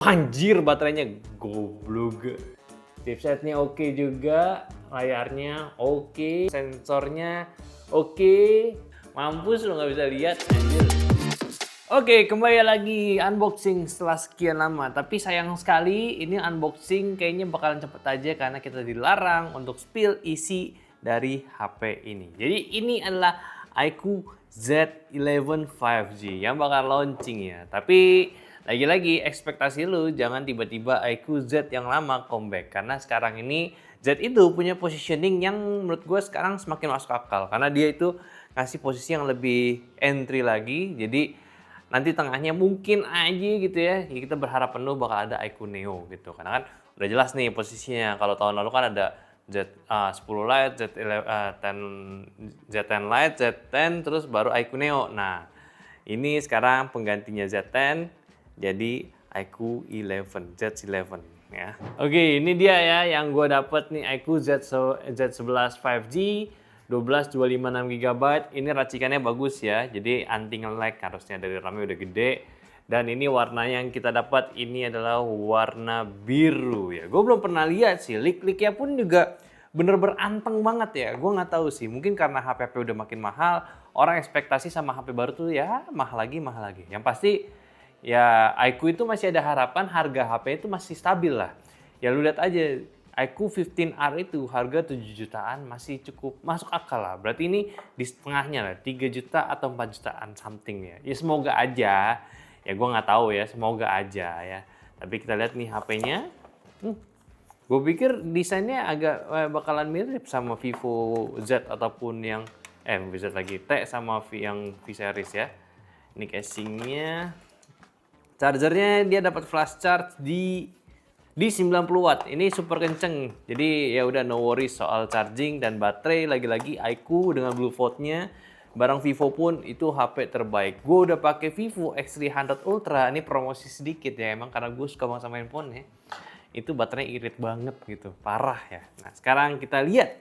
Anjir, baterainya goblok. Chipsetnya oke juga, layarnya oke, sensornya oke. Mampus lo nggak bisa lihat, anjir. Oke, kembali lagi unboxing setelah sekian lama. Tapi sayang sekali ini unboxing kayaknya bakalan cepet aja karena kita dilarang untuk spill isi dari HP ini. Jadi ini adalah iQOO Z11 5G yang bakal launching ya. Tapi lagi-lagi ekspektasi lu jangan tiba-tiba iQOO Z yang lama comeback. Karena sekarang ini Z itu punya positioning yang menurut gue sekarang semakin masuk akal. Karena dia itu ngasih posisi yang lebih entry lagi. Jadi nanti tengahnya mungkin aja gitu ya, kita berharap penuh bakal ada iQOO Neo gitu. Karena kan udah jelas nih posisinya. Kalau tahun lalu kan ada Z10 Lite, Z10 Lite, Z10 terus baru iQOO Neo. Nah, ini sekarang penggantinya Z10 jadi iQOO 11, Z11 ya. Oke, ini dia ya yang gue dapet nih iQOO Z11 5G 12 256 GB. Ini racikannya bagus ya. Jadi anti nge-lag, harusnya dari RAM-nya udah gede. Dan ini warnanya yang kita dapat ini adalah warna biru ya. Gue belum pernah lihat sih. Leak-leaknya pun juga bener beranteng banget ya. Gue nggak tahu sih. Mungkin karena HP udah makin mahal, orang ekspektasi sama HP baru tuh ya mahal lagi, mahal lagi. Yang pasti ya iQOO itu masih ada harapan harga HP itu masih stabil lah. Ya lu lihat aja iQOO 15R itu harga 7 jutaan masih cukup masuk akal lah. Berarti ini di setengahnya lah, 3 juta atau 4 jutaan something ya. Ya semoga aja. Ya gue nggak tahu ya, semoga aja ya. Tapi kita lihat nih HP-nya. Gue pikir desainnya agak bakalan mirip sama Vivo Z ataupun yang Vivo Z lagi T sama yang V series ya. Ini casingnya. Chargernya dia dapat flash charge di 90 watt. Ini super kenceng. Jadi ya udah no worries soal charging dan baterai. Lagi-lagi iQOO dengan Bluefold-nya. Barang Vivo pun itu HP terbaik. Gue udah pakai Vivo X300 Ultra. Ini promosi sedikit ya, emang karena gue suka banget sama handphone ya. Itu baterainya irit banget gitu, parah ya. Nah sekarang kita lihat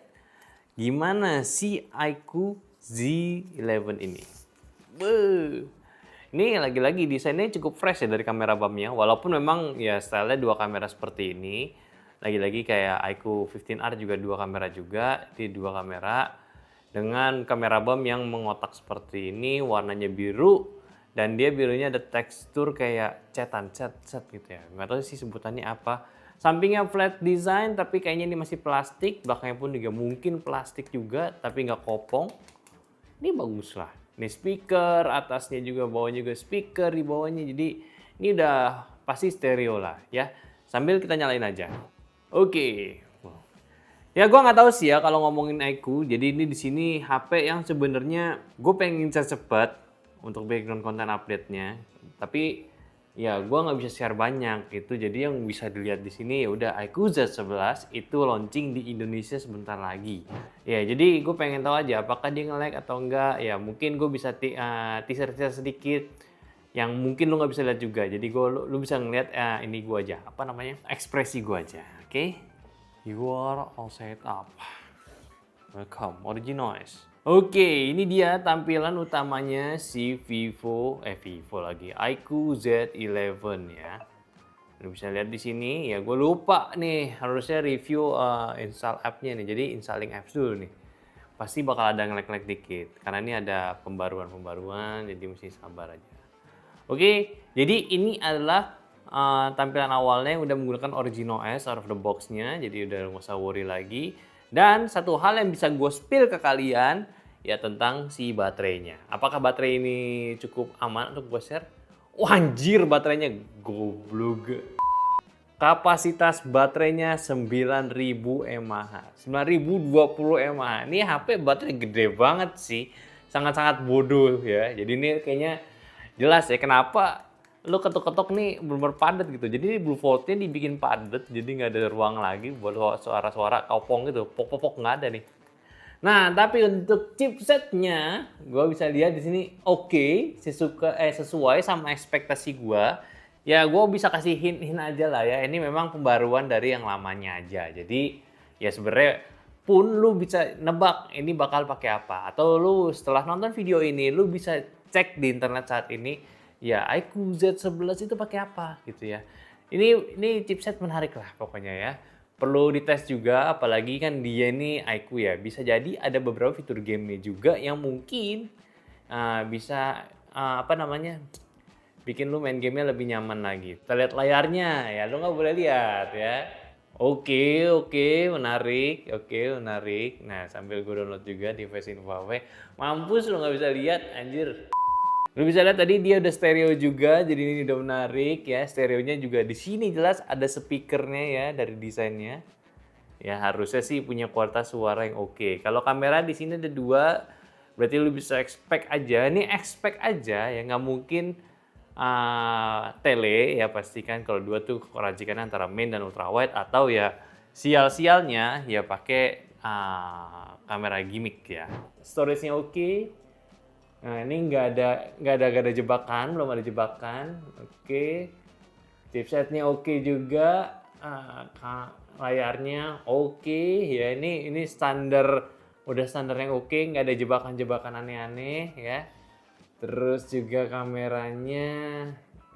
gimana si iQOO Z11 ini. Ini lagi-lagi desainnya cukup fresh ya dari kamera bump-nya. Walaupun memang ya stylenya dua kamera seperti ini. Lagi-lagi kayak iQOO 15R juga dua kamera juga. Di dua kamera dengan kamera bump yang mengotak seperti ini. Warnanya biru. Dan dia birunya ada tekstur kayak cat gitu ya. Nggak tahu sih sebutannya apa. Sampingnya flat design tapi kayaknya ini masih plastik. Belakangnya pun juga mungkin plastik juga tapi nggak kopong. Ini bagus lah. Ini speaker, atasnya juga, bawahnya juga speaker di bawahnya. Jadi ini udah pasti stereo lah ya. Sambil kita nyalain aja. Oke. Ya gue nggak tahu sih ya kalau ngomongin iQOO. Jadi ini di sini HP yang sebenarnya gue pengen cepat untuk background content update-nya. Tapi ya gue nggak bisa share banyak gitu. Jadi yang bisa dilihat di sini ya udah iQOO Z11 itu launching di Indonesia sebentar lagi. Ya jadi gue pengen tahu aja apakah dia nge-lag atau enggak. Ya mungkin gue bisa teaser sedikit yang mungkin lu nggak bisa lihat juga. Jadi lu bisa ngeliat ini gue aja, apa namanya, ekspresi gue aja. Oke, you are all set up. Welcome, Originoise. Oke, ini dia tampilan utamanya si Vivo lagi, iQOO Z11 ya. Lu bisa lihat di sini ya, gue lupa nih harusnya review install app-nya nih. Jadi installing apps dulu nih. Pasti bakal ada nge-lag dikit karena ini ada pembaruan, jadi mesti sabar aja. Oke, jadi ini adalah tampilan awalnya yang udah menggunakan Originoise out of the box-nya, jadi udah nggak usah worry lagi. Dan satu hal yang bisa gue spill ke kalian ya tentang si baterainya. Apakah baterai ini cukup aman untuk gue share? Wah anjir, baterainya goblok. Kapasitas baterainya 9000 mAh. 9020 mAh. Ini HP baterai gede banget sih. Sangat-sangat bodoh ya. Jadi ini kayaknya jelas ya kenapa lo ketok-ketok nih bener-bener padat gitu. Jadi Bluefold-nya dibikin padat, jadi nggak ada ruang lagi buat suara-suara kopong gitu. Pok-pok nggak ada nih. Nah, tapi untuk chipsetnya, gue bisa lihat di sini oke, sesuai sama ekspektasi gue. Ya, gue bisa kasih hint aja lah ya. Ini memang pembaruan dari yang lamanya aja. Jadi, ya sebenarnya pun lu bisa nebak ini bakal pakai apa. Atau lu setelah nonton video ini, lu bisa cek di internet saat ini, ya iQOO Z11 itu pakai apa gitu ya. Ini chipset menarik lah pokoknya ya. Perlu dites juga, apalagi kan dia ini iQOO ya. Bisa jadi ada beberapa fitur gamenya juga yang mungkin bisa apa namanya, bikin lu main gamenya lebih nyaman lagi. Kita lihat layarnya ya, lu nggak boleh lihat ya. Oke, menarik, menarik. Nah, sambil gue download juga device Huawei. Mampus lu nggak bisa lihat, anjir. Lu bisa lihat tadi dia udah stereo juga, jadi ini udah menarik ya. Stereonya juga di sini jelas ada speakernya ya dari desainnya. Ya harusnya sih punya kualitas suara yang oke. Kalau kamera di sini ada 2, berarti lu bisa expect aja. Ini expect aja ya, nggak mungkin tele ya pastikan. Kalau 2 tuh kerajikan antara main dan ultrawide, atau ya sial-sialnya ya pakai kamera gimmick ya. Storage-nya oke. Nah ini nggak ada jebakan, belum ada jebakan. Oke. Chipsetnya oke juga. Layarnya oke ya, ini standar, udah standar yang oke, nggak ada jebakan-jebakan aneh-aneh ya. Terus juga kameranya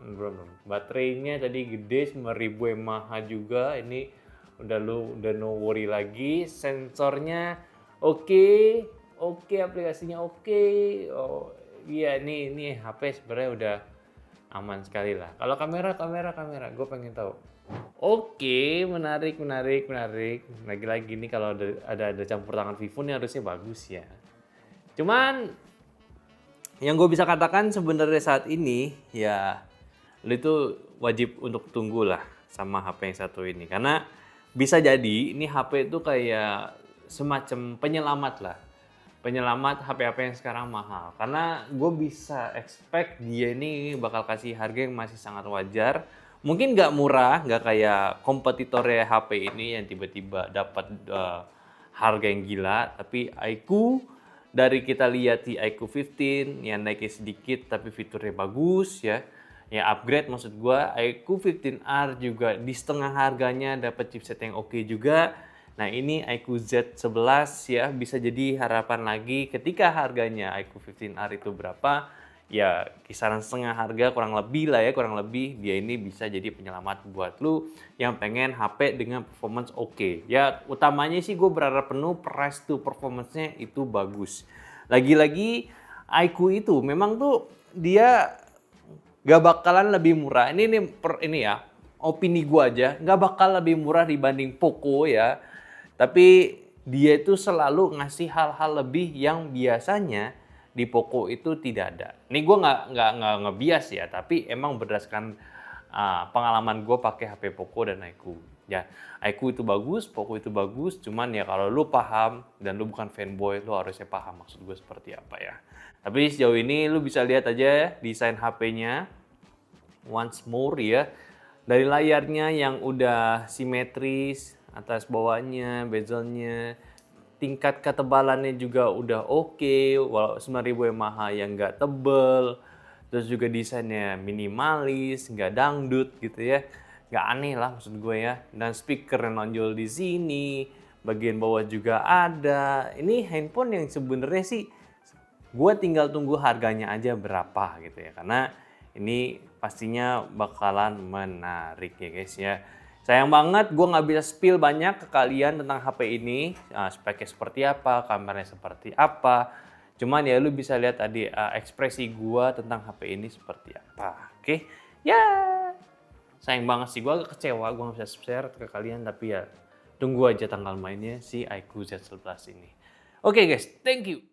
belum, baterainya tadi gede 9000 mAh juga, ini udah no worry lagi. Sensornya oke, aplikasinya oke. Oh iya, ini HP sebenarnya udah aman sekali lah. Kalau kamera, gue pengen tahu. Oke, menarik. Lagi-lagi nih kalau ada campur tangan Vivo nih harusnya bagus ya. Cuman yang gue bisa katakan sebenarnya saat ini ya, lu itu wajib untuk tunggu lah sama HP yang satu ini. Karena bisa jadi ini HP itu kayak semacam penyelamat lah. Penyelamat HP-HP yang sekarang mahal. Karena gue bisa expect dia ini bakal kasih harga yang masih sangat wajar. Mungkin nggak murah, nggak kayak kompetitornya HP ini yang tiba-tiba dapat harga yang gila. Tapi iQOO, dari kita lihat di iQOO 15 yang naiknya sedikit tapi fiturnya bagus ya. Ya upgrade maksud gue, iQOO 15R juga di setengah harganya dapat chipset yang oke juga. Nah ini iQOO Z11 ya, bisa jadi harapan lagi ketika harganya iQOO 15R itu berapa. Ya kisaran setengah harga kurang lebih dia ini bisa jadi penyelamat buat lu yang pengen HP dengan performance oke. Ya utamanya sih gue berharap penuh price to performance-nya itu bagus. Lagi-lagi iQOO itu memang tuh dia gak bakalan lebih murah. Ini ya opini gue aja, gak bakal lebih murah dibanding Poco ya. Tapi dia itu selalu ngasih hal-hal lebih yang biasanya di Poco itu tidak ada. Ini gue nggak ngebias ya, tapi emang berdasarkan pengalaman gue pakai HP Poco dan iQOO. Ya, iQOO itu bagus, Poco itu bagus. Cuman ya kalau lu paham dan lu bukan fanboy, lu harusnya paham maksud gue seperti apa ya. Tapi sejauh ini lu bisa lihat aja desain HP-nya. Once more ya, dari layarnya yang udah simetris, atas bawahnya, bezelnya, tingkat ketebalannya juga udah oke, walau 9000 mAh yang nggak tebel, terus juga desainnya minimalis, nggak dangdut gitu ya, nggak aneh lah maksud gue ya. Dan speaker yang nonjol di sini, bagian bawah juga ada. Ini handphone yang sebenarnya sih gue tinggal tunggu harganya aja berapa gitu ya, karena ini pastinya bakalan menarik ya guys ya. Sayang banget gue nggak bisa spill banyak ke kalian tentang HP ini, speknya seperti apa, kameranya seperti apa. Cuman ya lu bisa lihat tadi ekspresi gue tentang HP ini seperti apa. Oke, ya sayang banget sih, gue agak kecewa gue nggak bisa share ke kalian. Tapi ya tunggu aja tanggal mainnya si iQOO Z11 ini. Oke guys, thank you.